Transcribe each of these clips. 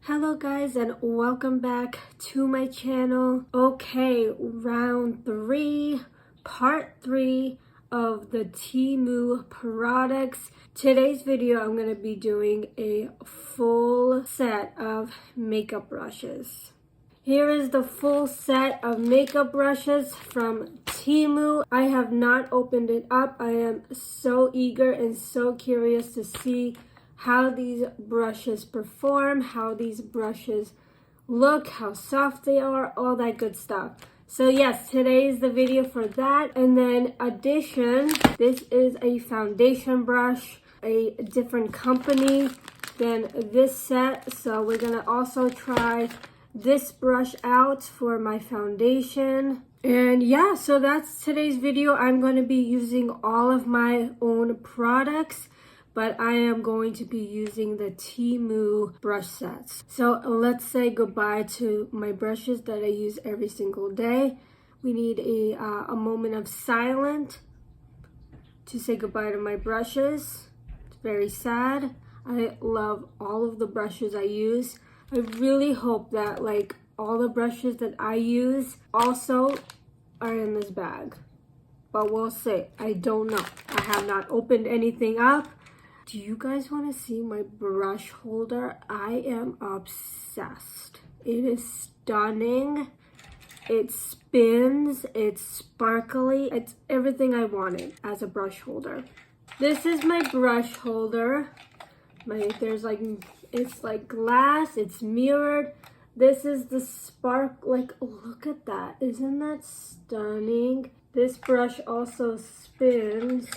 Hello guys and welcome back to my channel. Okay, round 3, part 3 of the Temu products. Today's video I'm going to be doing a full set of makeup brushes. Here is the full set of makeup brushes from Temu. I have not opened it up. I am so eager and so curious to see how these brushes perform, how these brushes look, how soft they are, all that good stuff. So yes, today is the video for that. And then addition, this is a foundation brush, a different company than this set. So we're gonna also try this brush out for my foundation. And yeah, so that's today's video. I'm going to be using all of my own products, but I am going to be using the Temu brush sets. So let's say goodbye to my brushes that I use every single day. We need a moment of silence to say goodbye to my brushes. It's very sad. I love all of the brushes I use. I really hope that all the brushes that I use also are in this bag. But we'll see. I don't know. I have not opened anything up. Do you guys want to see my brush holder? I am obsessed. It is stunning. It spins. It's sparkly. It's everything I wanted as a brush holder. This is my brush holder. It's like glass. It's mirrored. This is the spark. Look at that. Isn't that stunning? This brush also spins.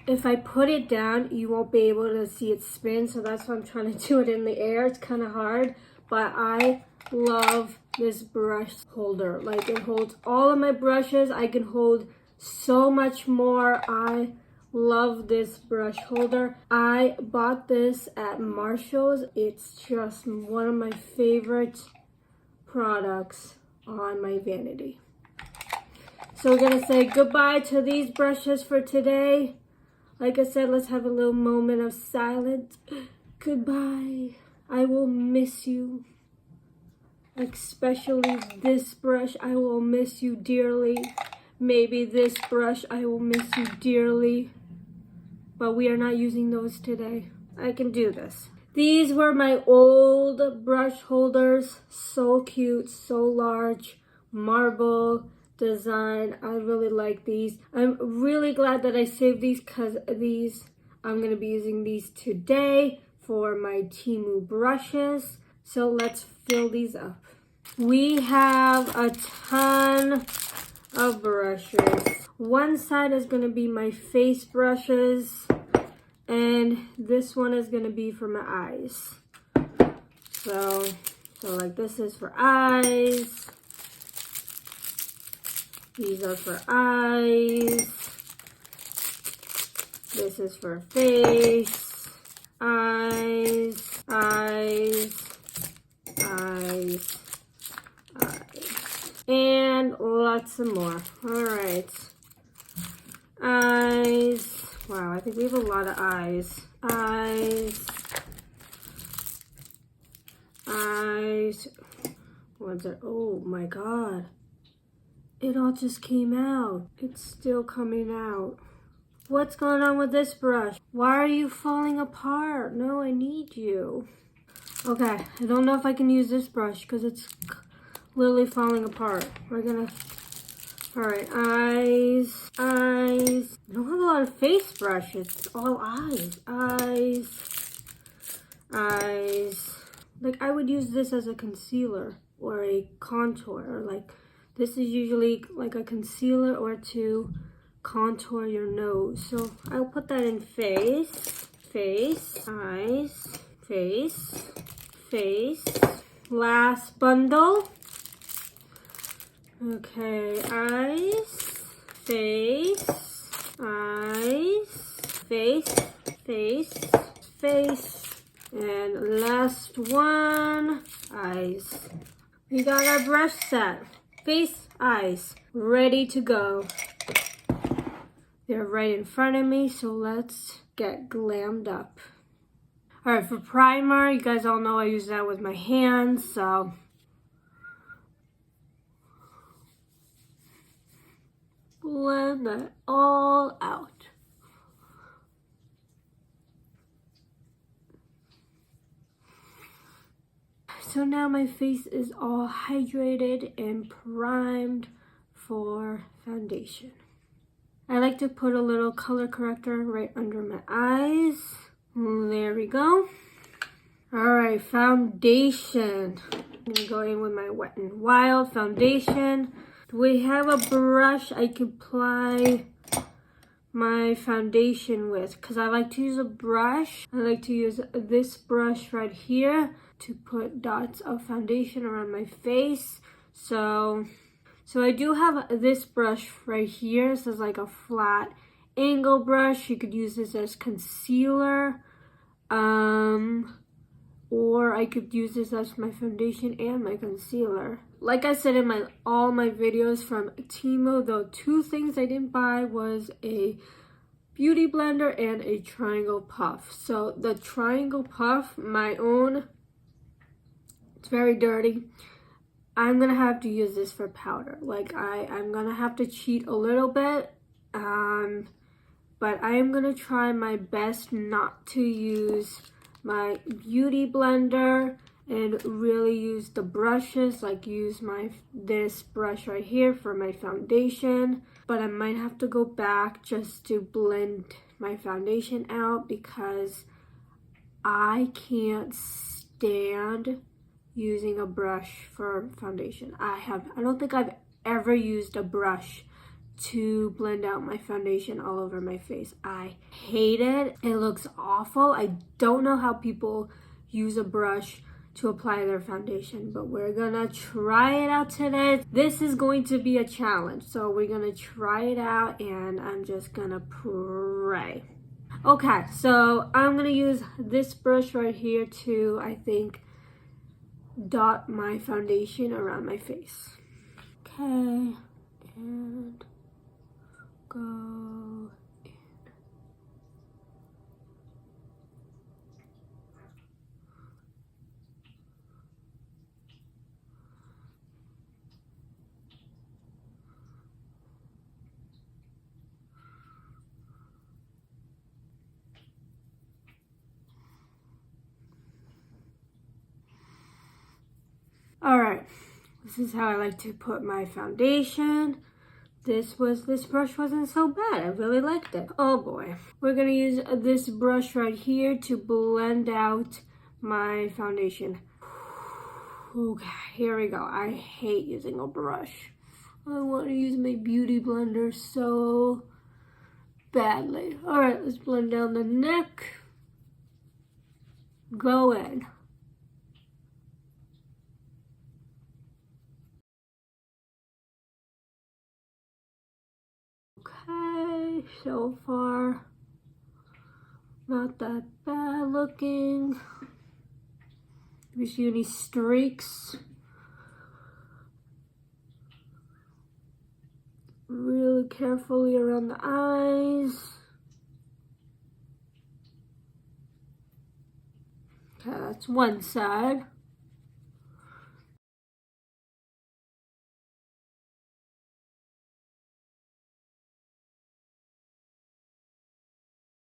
If I put it down, you won't be able to see it spin, so that's why I'm trying to do it in the air. It's kind of hard, but I love this brush holder. It holds all of my brushes. I can hold so much more. I love this brush holder. I bought this at Marshall's. It's just one of my favorite products on my vanity. So we're gonna say goodbye to these brushes for today. Like I said, let's have a little moment of silence. Goodbye. I will miss you. Especially this brush, I will miss you dearly. Maybe this brush, I will miss you dearly. But we are not using those today. I can do this. These were my old brush holders. So cute, so large, marble design. I really like these. I'm really glad that I saved these because I'm going to be using these today for my Temu brushes. So let's fill these up. We have a ton of brushes. One side is going to be my face brushes, and this one is going to be for my eyes. So this is for eyes. These are for eyes. This is for face. Eyes, eyes, eyes, eyes. And lots of more. Alright. Eyes. Wow, I think we have a lot of eyes. Eyes. Eyes. What's it? Oh my god. It all just came out. It's still coming out. What's going on with this brush? Why are you falling apart? No, I need you. Okay, I don't know if I can use this brush because it's literally falling apart. We're gonna... Alright, eyes, eyes. I don't have a lot of face brushes. It's all eyes. Eyes, eyes. I would use this as a concealer or a contour. This is usually a concealer or to contour your nose. So I'll put that in face, face, eyes, face, face. Last bundle. Okay, eyes, face, eyes, face, face, face. And last one, eyes. We got our brush set. Face, eyes, ready to go. They're right in front of me, so let's get glammed up. Alright, for primer, you guys all know I use that with my hands, so blend that all out. So now my face is all hydrated and primed for foundation. I like to put a little color corrector right under my eyes. There we go. Alright, foundation. I'm gonna go in with my Wet n Wild foundation. We have a brush I can apply my foundation with, because I like to use a brush. I like to use this brush right here to put dots of foundation around my face. So I do have this brush right here. This is like a flat angle brush. You could use this as concealer, or I could use this as my foundation and my concealer. Like I said in all my videos from Temu, the two things I didn't buy was a beauty blender and a triangle puff. So the triangle puff, my own, it's very dirty. I'm gonna have to use this for powder. Like I'm gonna have to cheat a little bit, but I am gonna try my best not to use my beauty blender and really use the brushes, like use this brush right here for my foundation. But I might have to go back just to blend my foundation out because I can't stand using a brush for foundation. I don't think I've ever used a brush to blend out my foundation all over my face. I hate it. It looks awful. I don't know how people use a brush to apply their foundation, but we're gonna try it out today. This is going to be a challenge, so we're gonna try it out and I'm just gonna pray. Okay, so I'm gonna use this brush right here to, I think, dot my foundation around my face. Okay, and go in. All right, this is how I like to put my foundation. This brush wasn't so bad. I really liked it. Oh boy. We're gonna use this brush right here to blend out my foundation. Okay, here we go. I hate using a brush. I want to use my beauty blender so badly. All right, let's blend down the neck. Go in. Okay, so far, not that bad looking. Do we see any streaks? Really carefully around the eyes. Okay, that's one side.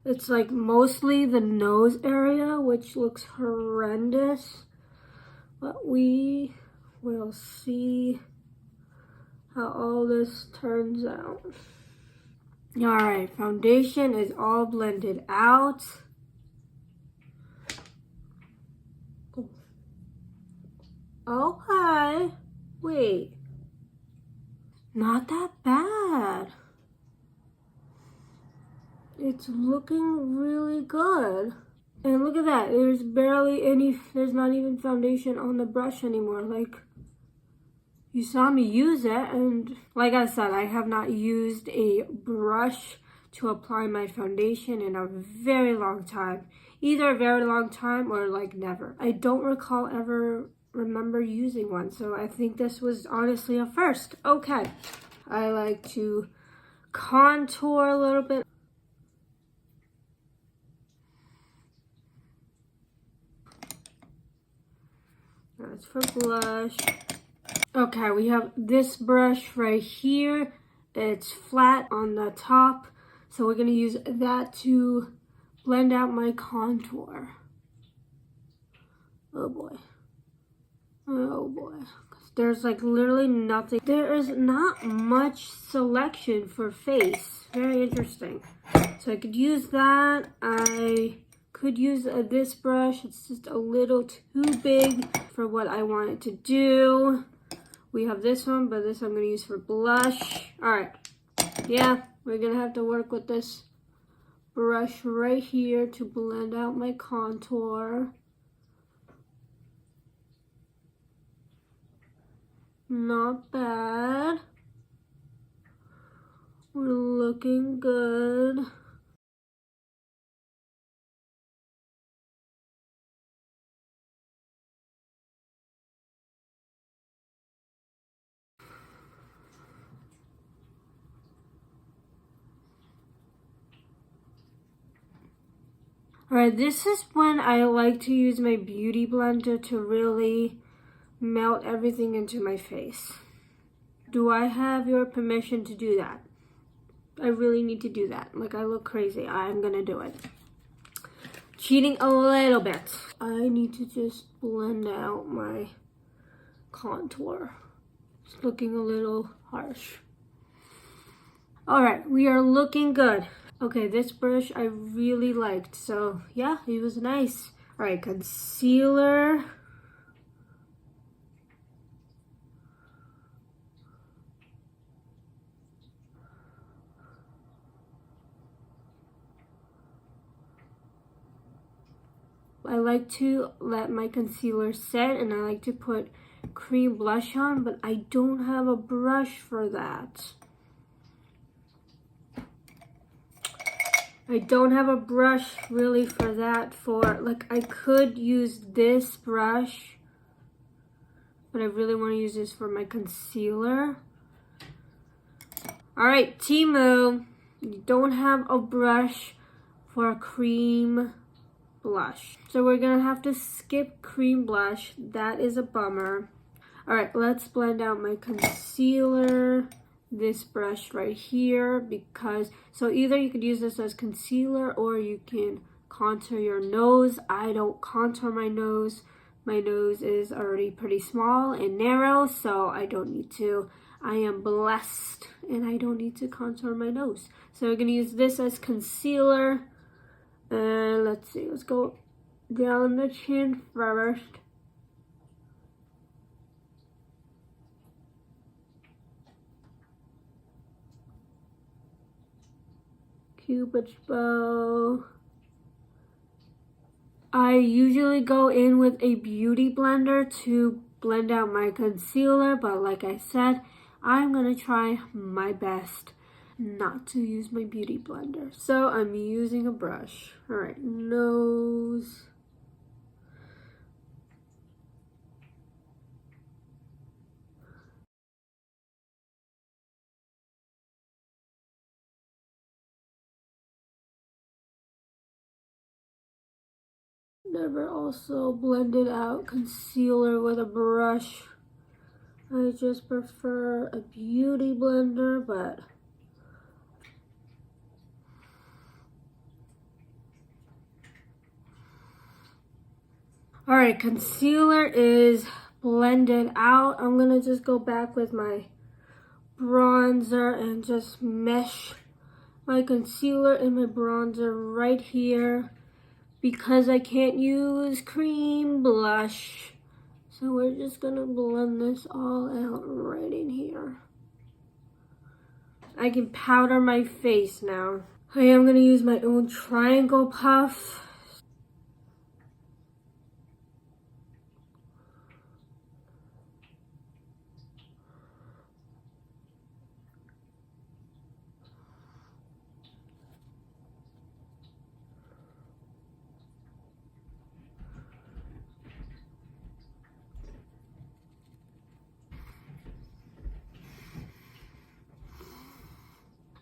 It's like mostly the nose area, which looks horrendous. But we will see how all this turns out. Alright, foundation is all blended out. Okay, wait. Not that bad. It's looking really good. And look at that, there's not even foundation on the brush anymore. Like, you saw me use it, and like I said, I have not used a brush to apply my foundation in a very long time. Either a very long time or like never. I don't remember using one, so I think this was honestly a first. Okay, I like to contour a little bit. That's for blush. Okay, we have this brush right here. It's flat on the top, so we're gonna use that to blend out my contour. Oh boy. Oh boy. There's like literally nothing. There is not much selection for face. Very interesting. So I could use that. I could use this brush. It's just a little too big for what I want it to do. We have this one, but this I'm going to use for blush. Alright. Yeah, we're going to have to work with this brush right here to blend out my contour. Not bad. We're looking good. Alright, this is when I like to use my beauty blender to really melt everything into my face. Do I have your permission to do that? I really need to do that. Like, I look crazy. I'm gonna do it. Cheating a little bit. I need to just blend out my contour. It's looking a little harsh. Alright, we are looking good. Okay, this brush I really liked. So, yeah, it was nice. Alright, concealer. I like to let my concealer set, and I like to put cream blush on, but I don't have a brush for that. I don't have a brush really for that. I could use this brush, but I really want to use this for my concealer. Alright, Temu, you don't have a brush for a cream blush. So we're gonna have to skip cream blush. That is a bummer. Alright, let's blend out my concealer. This brush right here, so either you could use this as concealer or you can contour your nose. I don't contour my nose. My nose is already pretty small and narrow, so I don't need to. I am blessed and I don't need to contour my nose. So we're gonna use this as concealer. And let's see, let's go down the chin first. Cupid's bow. I usually go in with a beauty blender to blend out my concealer, but like I said, I'm gonna try my best not to use my beauty blender. So I'm using a brush. Alright, nose. Never also blended out concealer with a brush. I just prefer a beauty blender, but alright, concealer is blended out. I'm gonna just go back with my bronzer and just mesh my concealer and my bronzer right here because I can't use cream blush. So we're just gonna blend this all out right in here. I can powder my face now. I am gonna use my own triangle puff.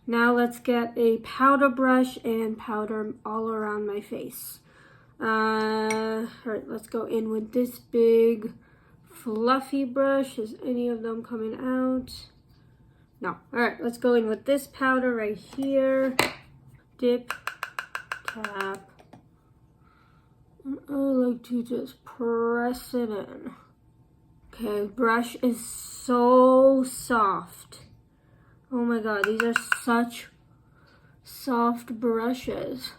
Now let's get a powder brush and powder all around my face. Alright, let's go in with this big fluffy brush. Is any of them coming out? No. All right, let's go in with this powder right here. Dip, tap. I like to just press it in. Okay, brush is so soft. Oh my god, these are such soft brushes.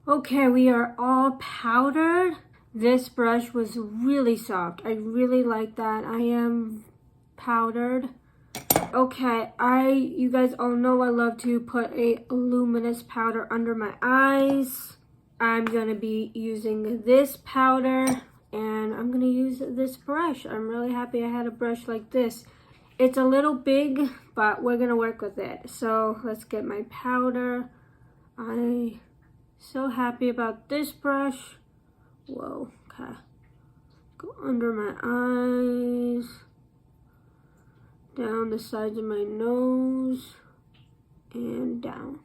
Okay, we are all powdered. This brush was really soft. I really like that. I am powdered. Okay, you guys all know I love to put a luminous powder under my eyes. I'm gonna be using this powder and I'm gonna use this brush. I'm really happy I had a brush like this. It's a little big, but we're gonna work with it. So let's get my powder. I'm so happy about this brush. Whoa, okay. Go under my eyes. Down the sides of my nose and down.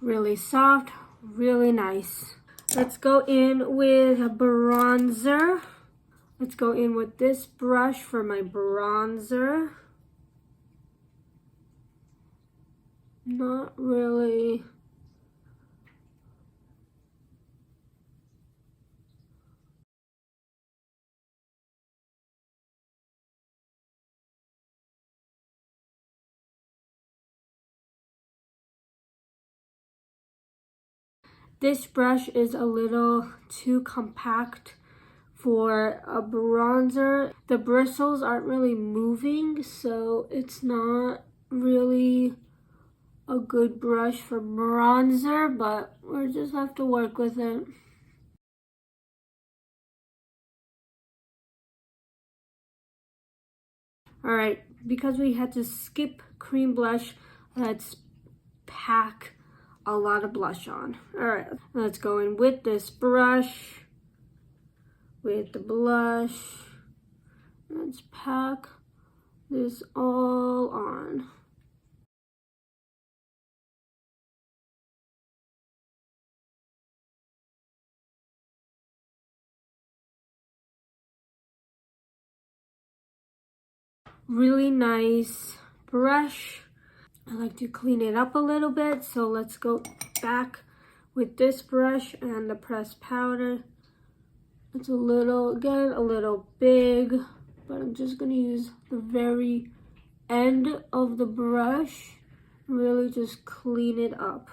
Really soft, really nice. Let's go in with a bronzer. Let's go in with this brush for my bronzer. Not really. This brush is a little too compact for a bronzer. The bristles aren't really moving, so it's not really a good brush for bronzer, but we'll just have to work with it. Alright, because we had to skip cream blush, let's pack a lot of blush on. Alright, let's go in with this brush, with the blush. Let's pack this all on. Really nice brush. I like to clean it up a little bit, so let's go back with this brush and the pressed powder. It's a little big, but I'm just gonna use the very end of the brush, really just clean it up.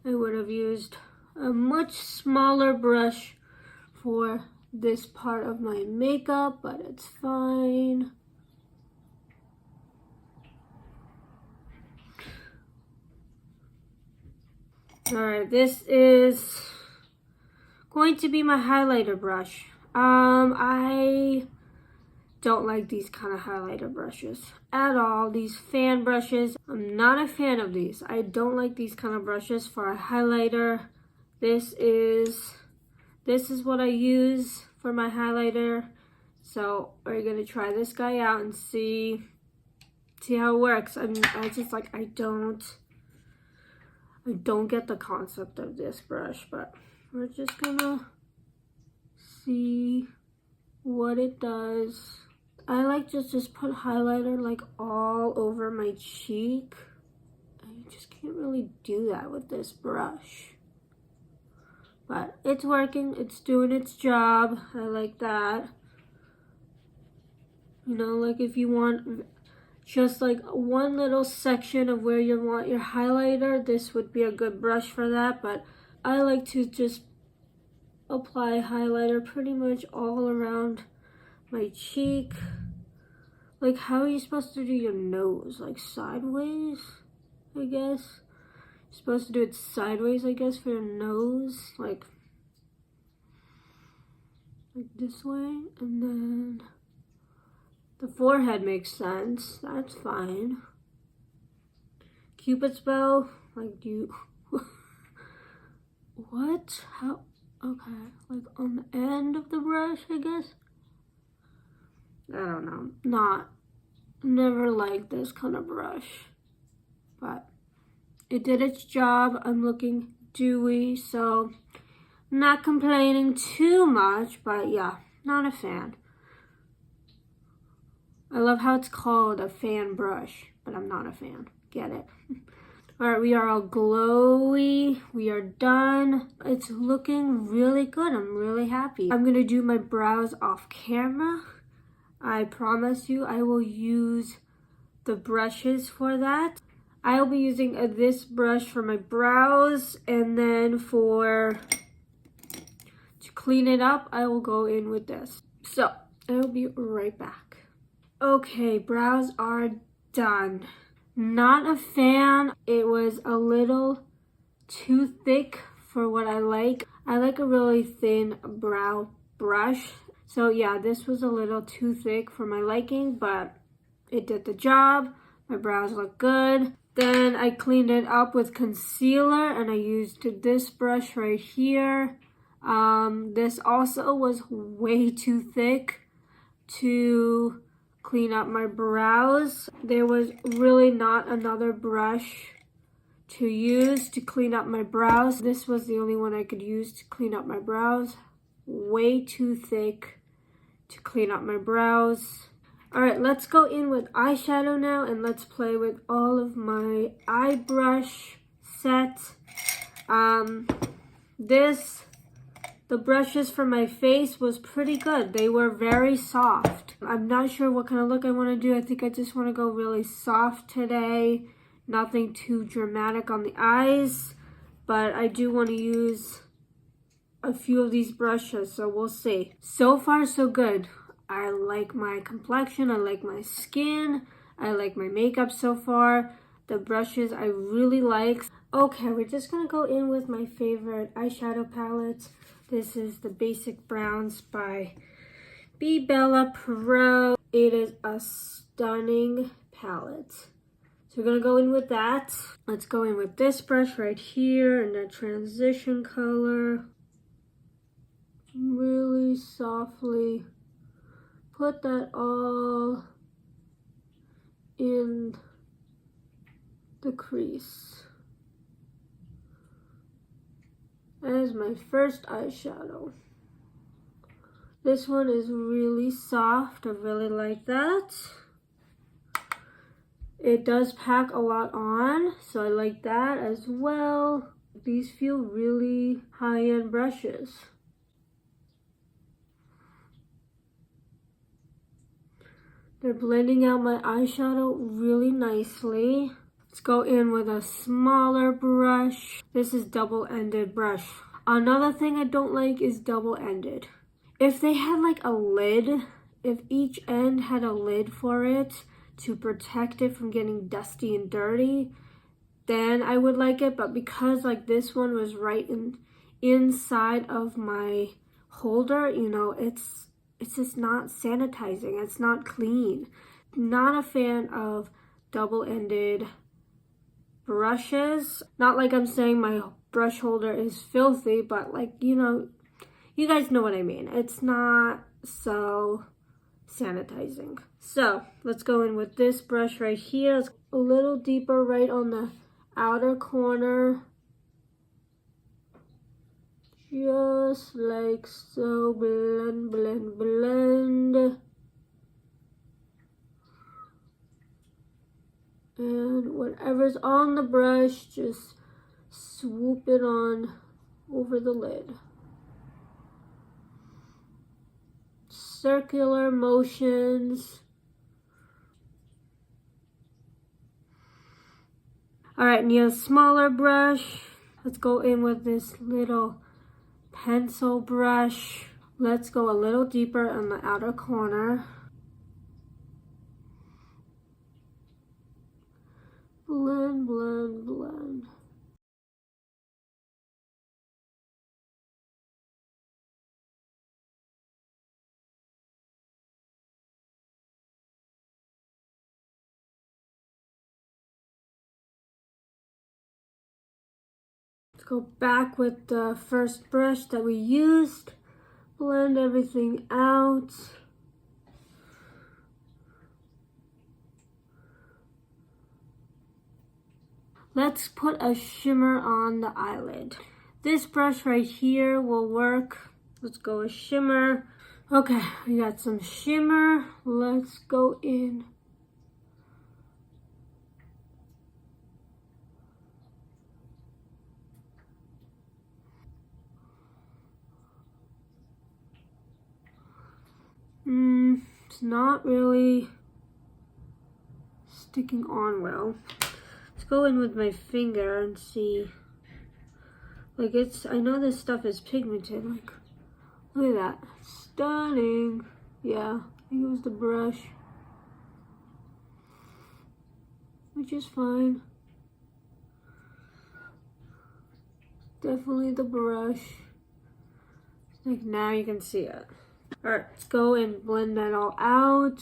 I would have used a much smaller brush for this part of my makeup, but it's fine. Alright, this is going to be my highlighter brush. I don't like these kind of highlighter brushes at all. These fan brushes, I'm not a fan of these. I don't like these kind of brushes for a highlighter. This is what I use for my highlighter. So we're gonna try this guy out and see how it works. I don't get the concept of this brush, but we're just gonna see what it does. I like to just put highlighter like all over my cheek. I just can't really do that with this brush. But it's working, it's doing its job. I like that. You know, like if you want just like one little section of where you want your highlighter, this would be a good brush for that. But I like to just apply highlighter pretty much all around my cheek, Like, how are you supposed to do your nose? Like, sideways, I guess? You're supposed to do it sideways, I guess, for your nose. Like this way. And then the forehead makes sense. That's fine. Cupid's bow. Like, you... What? How? Okay. Like, on the end of the brush, I guess? I don't know. Never liked this kind of brush. But it did its job. I'm looking dewy, so I'm not complaining too much, but yeah, not a fan. I love how it's called a fan brush, but I'm not a fan. Get it? All right, we are all glowy. We are done. It's looking really good. I'm really happy. I'm gonna do my brows off camera. I promise you I will use the brushes for that. I'll be using this brush for my brows, and then to clean it up, I will go in with this. So, I'll be right back. Okay, brows are done. Not a fan. It was a little too thick for what I like. I like a really thin brow brush. So yeah, this was a little too thick for my liking, but it did the job. My brows look good. Then I cleaned it up with concealer, and I used this brush right here. This also was way too thick to clean up my brows. There was really not another brush to use to clean up my brows. This was the only one I could use to clean up my brows. Way too thick to clean up my brows. All right, let's go in with eyeshadow now, and let's play with all of my eye brush set. The brushes for my face was pretty good. They were very soft. I'm not sure what kind of look I want to do. I think I just want to go really soft today. Nothing too dramatic on the eyes, but I do want to use a few of these brushes, so we'll see. So far, so good. I like my complexion. I like my skin. I like my makeup so far. The brushes I really like. Okay, we're just going to go in with my favorite eyeshadow palette. This is the Basic Browns by B. Bella Pro. It is a stunning palette. So we're going to go in with that. Let's go in with this brush right here in the transition color. Really softly put that all in the crease. As my first eyeshadow. This one is really soft. I really like that. It does pack a lot on, so I like that as well. These feel really high-end brushes. They're blending out my eyeshadow really nicely. Let's go in with a smaller brush. This is double-ended brush. Another thing I don't like is double-ended. If they had like a lid, if each end had a lid for it to protect it from getting dusty and dirty, then I would like it. But because like this one was right inside of my holder, you know, it's just not sanitizing. It's not clean. Not a fan of double-ended brushes. Not like I'm saying my brush holder is filthy, but like, you know, you guys know what I mean. It's not so sanitizing. So let's go in with this brush right here. It's a little deeper right on the outer corner. Just like so. Blend, blend, blend. And whatever's on the brush, just swoop it on over the lid. Circular motions. All right, need a smaller brush. Let's go in with this little pencil brush. Let's go a little deeper on the outer corner. Go back with the first brush that we used. Blend everything out. Let's put a shimmer on the eyelid. This brush right here will work. Let's go with shimmer. Okay, we got some shimmer. Let's go in. It's not really sticking on well. Let's go in with my finger and see. Like I know this stuff is pigmented. Like, look at that. Stunning. Yeah, I think it was the brush. Which is fine. Definitely the brush. Like now you can see it. Alright, let's go and blend that all out.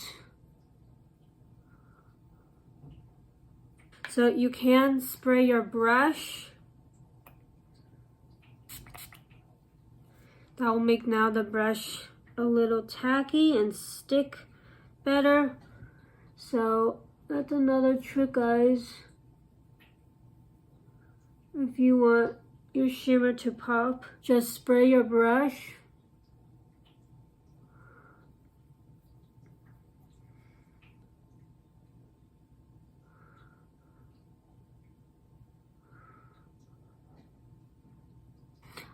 So you can spray your brush. That will make now the brush a little tacky and stick better. So that's another trick, guys. If you want your shimmer to pop, just spray your brush.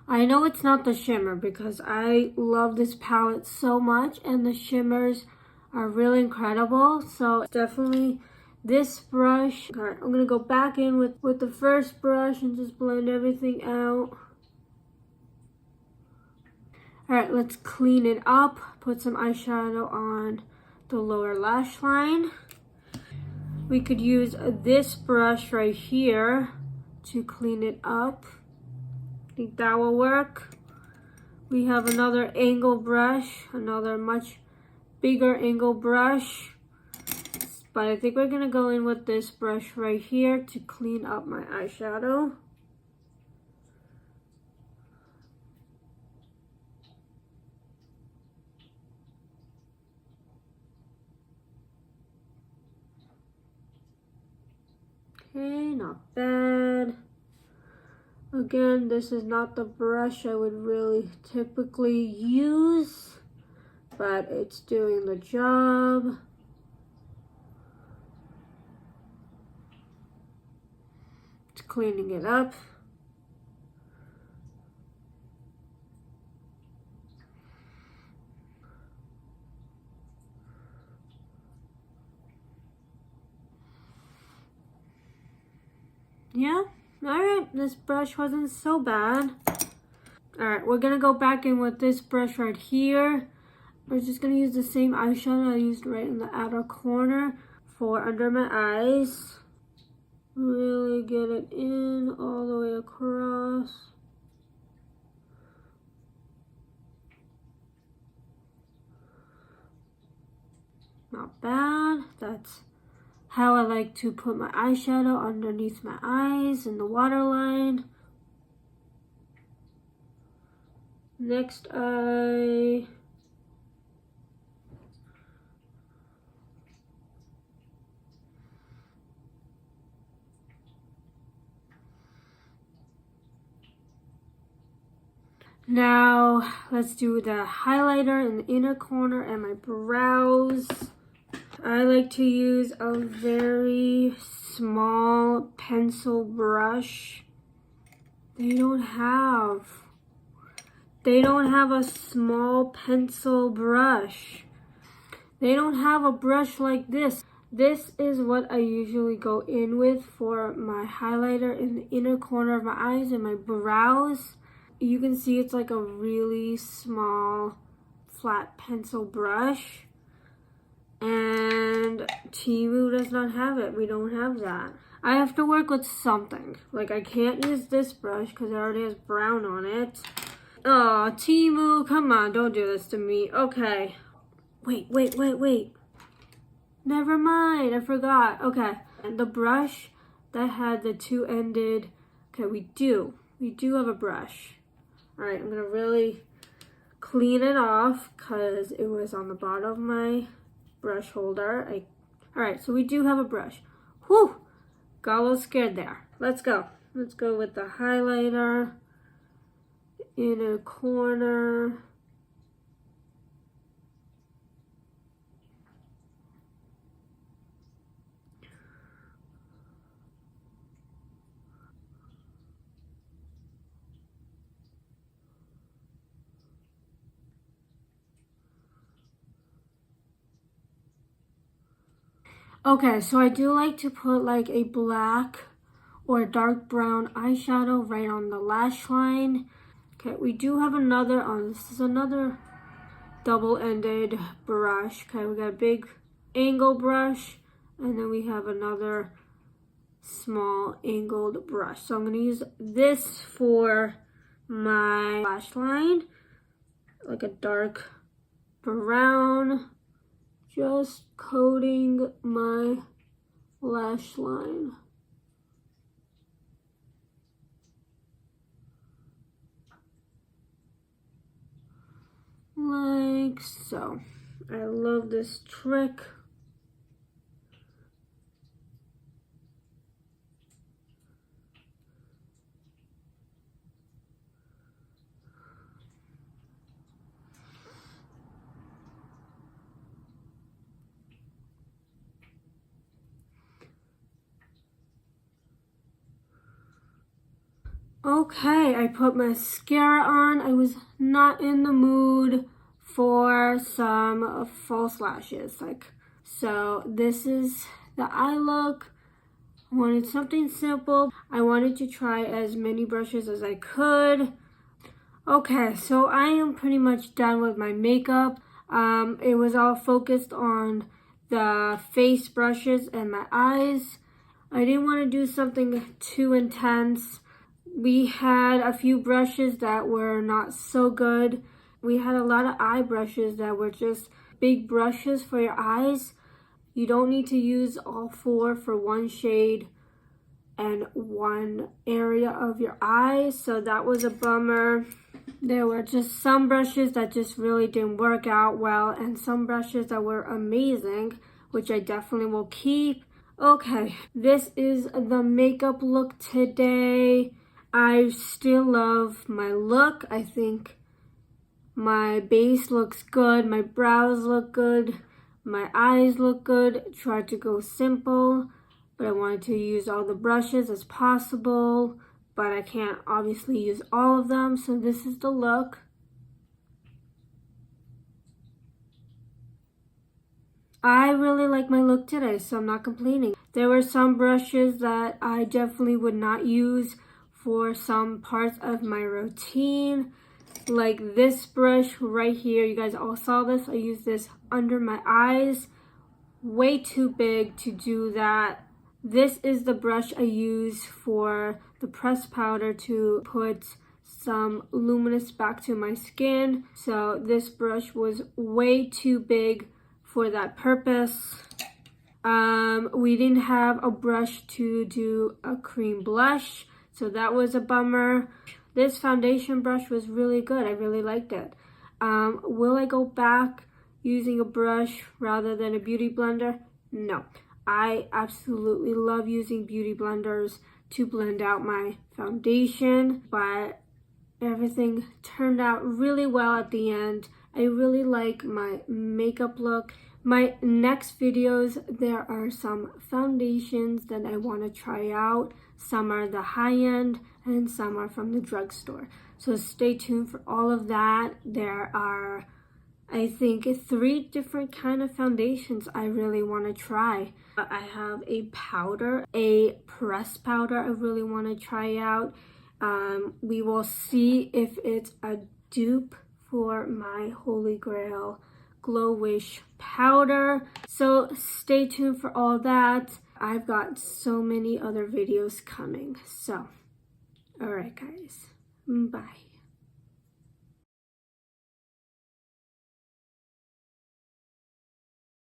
I know it's not the shimmer because I love this palette so much and the shimmers are really incredible. So definitely this brush. All right, I'm gonna go back in with the first brush and just blend everything out. All right, let's clean it up. Put some eyeshadow on the lower lash line. We could use this brush right here to clean it up. I think that will work. We have another angle brush, another much bigger angle brush. But I think we're gonna go in with this brush right here to clean up my eyeshadow. Okay, not bad. Again, this is not the brush I would really typically use, but it's doing the job. It's cleaning it up. Yeah. Alright, this brush wasn't so bad. Alright, we're gonna go back in with this brush right here. We're just gonna use the same eyeshadow I used right in the outer corner for under my eyes. Really get it in all the way across. Not bad. That's how I like to put my eyeshadow underneath my eyes in the waterline. Next eye. Now let's do the highlighter in the inner corner and my brows. I like to use a very small pencil brush. They don't have a small pencil brush. They don't have a brush like this. This is what I usually go in with for my highlighter in the inner corner of my eyes and my brows. You can see it's like a really small flat pencil brush. And Temu does not have it. We don't have that. I have to work with something. Like I can't use this brush because it already has brown on it. Oh, Temu, come on, don't do this to me. Okay. Wait. Never mind, I forgot. Okay, and the brush that had the two-ended, okay, we do. we do have a brush. All right, I'm gonna really clean it off because it was on the bottom of my brush holder. All right, so we do have a brush. Whew, got a little scared there. Let's go. Let's go with the highlighter, inner corner. Okay, so I do like to put like a black or dark brown eyeshadow right on the lash line. Okay, we do have another this is another double-ended brush. Okay, we got a big angle brush, and then we have another small angled brush. So I'm gonna use this for my lash line, like a dark brown, just coating my lash line. Like so. I love this trick. Okay, I put mascara on. I was not in the mood for some false lashes. So this is the eye look. I wanted something simple. I wanted to try as many brushes as I could. Okay, so I am pretty much done with my makeup. It was all focused on the face brushes and my eyes. I didn't want to do something too intense. We had a few brushes that were not so good. We had a lot of eye brushes that were just big brushes for your eyes. You don't need to use all four for one shade and one area of your eye, so that was a bummer. There were just some brushes that just really didn't work out well, and some brushes that were amazing, which I definitely will keep. Okay, this is the makeup look today. I still love my look. I think my base looks good, my brows look good, my eyes look good. Tried to go simple, but I wanted to use all the brushes as possible, but I can't obviously use all of them, so this is the look. I really like my look today, so I'm not complaining. There were some brushes that I definitely would not use for some parts of my routine, like this brush right here. You guys all saw this. I use this under my eyes. Way too big to do that. This is the brush I use for the pressed powder to put some luminous back to my skin. So this brush was way too big for that purpose. We didn't have a brush to do a cream blush, so that was a bummer. This foundation brush was really good. I really liked it. Will I go back using a brush rather than a beauty blender? No. I absolutely love using beauty blenders to blend out my foundation, but everything turned out really well at the end. I really like my makeup look. My next videos, there are some foundations that I want to try out. Some are the high-end and some are from the drugstore. So stay tuned for all of that. There are, I think, 3 different kind of foundations I really want to try. I have a powder, a pressed powder I really want to try out. We will see if it's a dupe for my Holy Grail Glow Wish powder. So stay tuned for all that. I've got so many other videos coming. So, alright guys, bye.